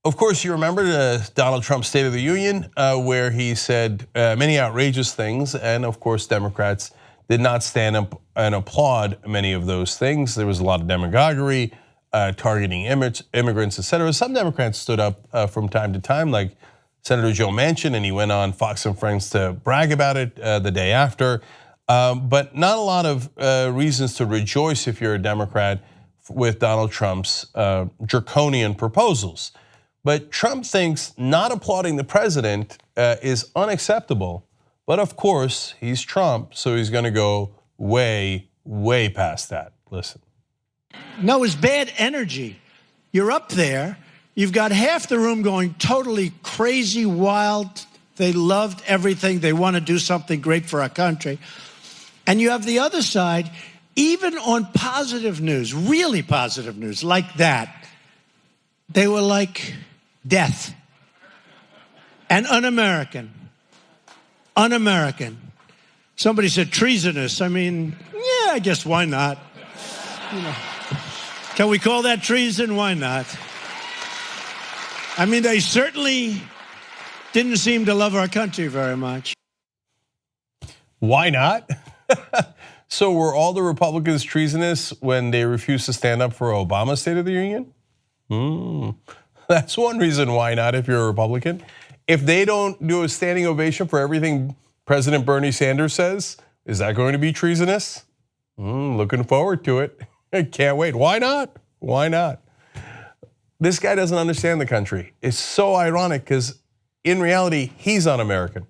Of course, you remember Donald Trump's State of the Union, where he said many outrageous things, and of course, Democrats did not stand up and applaud many of those things. There was a lot of demagoguery, targeting immigrants, et cetera. Some Democrats stood up from time to time, like Senator Joe Manchin, and he went on Fox and Friends to brag about it the day after. But not a lot of reasons to rejoice if you're a Democrat with Donald Trump's draconian proposals. But Trump thinks not applauding the president is unacceptable. But of course, he's Trump, so he's gonna go way, way past that. Listen. No, it's bad energy. You're up there, you've got half the room going totally crazy, wild. They loved everything. They want to do something great for our country. And you have the other side, even on positive news, really positive news like that, they were like death and un-American. Un-American. Somebody said treasonous. I mean, yeah, I guess why not? You know, can we call that treason? Why not? I mean, they certainly didn't seem to love our country very much. Why not? So were all the Republicans treasonous when they refused to stand up for Obama's State of the Union? That's one reason why not if you're a Republican. If they don't do a standing ovation for everything President Bernie Sanders says, is that going to be treasonous? Looking forward to it. I can't wait. Why not? Why not? This guy doesn't understand the country. It's so ironic because in reality, he's un-American.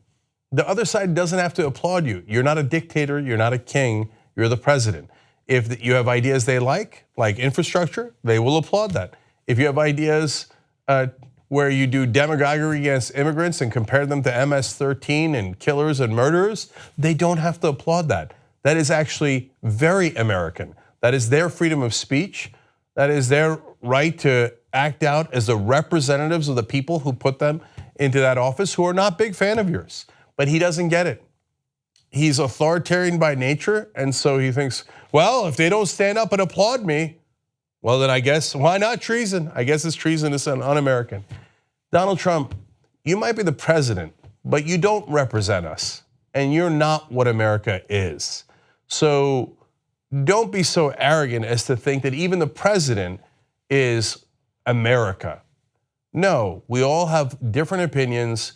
The other side doesn't have to applaud you. You're not a dictator, you're not a king, you're the president. If you have ideas they like infrastructure, they will applaud that. If you have ideas where you do demagoguery against immigrants and compare them to MS-13 and killers and murderers, they don't have to applaud that. That is actually very American. That is their freedom of speech. That is their right to act out as the representatives of the people who put them into that office, who are not a big fan of yours. But he doesn't get it. He's authoritarian by nature, and so he thinks, well, if they don't stand up and applaud me, well then I guess, why not treason? I guess it's treasonous and un-American. Donald Trump, you might be the president, but you don't represent us, and you're not what America is. So don't be so arrogant as to think that even the president is America. No, we all have different opinions,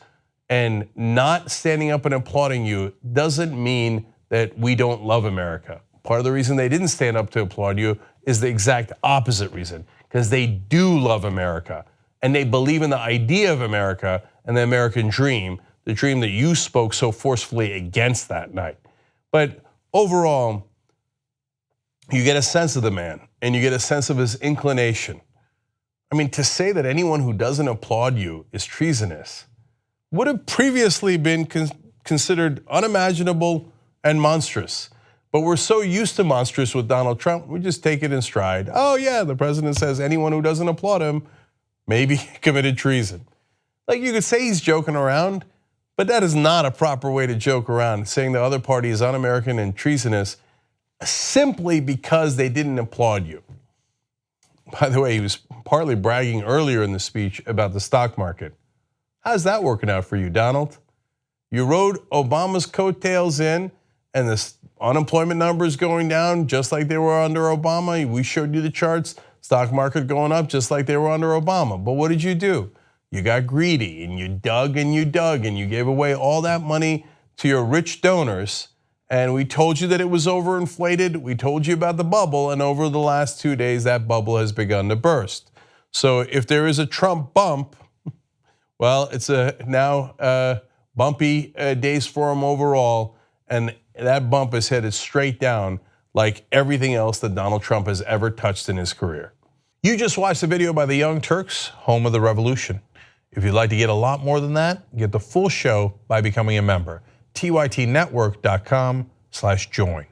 and not standing up and applauding you doesn't mean that we don't love America. Part of the reason they didn't stand up to applaud you is the exact opposite reason, because they do love America and they believe in the idea of America and the American dream, the dream that you spoke so forcefully against that night. But overall, you get a sense of the man and you get a sense of his inclination. I mean, to say that anyone who doesn't applaud you is treasonous would have previously been considered unimaginable and monstrous. But we're so used to monstrous with Donald Trump, we just take it in stride. Oh yeah, the president says anyone who doesn't applaud him maybe committed treason. Like you could say he's joking around, but that is not a proper way to joke around, saying the other party is un-American and treasonous simply because they didn't applaud you. By the way, he was partly bragging earlier in the speech about the stock market. How's that working out for you, Donald? You rode Obama's coattails in, and the unemployment numbers going down just like they were under Obama. We showed you the charts, stock market going up just like they were under Obama. But what did you do? You got greedy and you dug and you dug and you gave away all that money to your rich donors. And we told you that it was overinflated. We told you about the bubble, and over the last 2 days, that bubble has begun to burst. So if there is a Trump bump, well, it's now bumpy days for him overall, and that bump is headed straight down like everything else that Donald Trump has ever touched in his career. You just watched a video by the Young Turks, home of the revolution. If you'd like to get a lot more than that, get the full show by becoming a member. tytnetwork.com/join.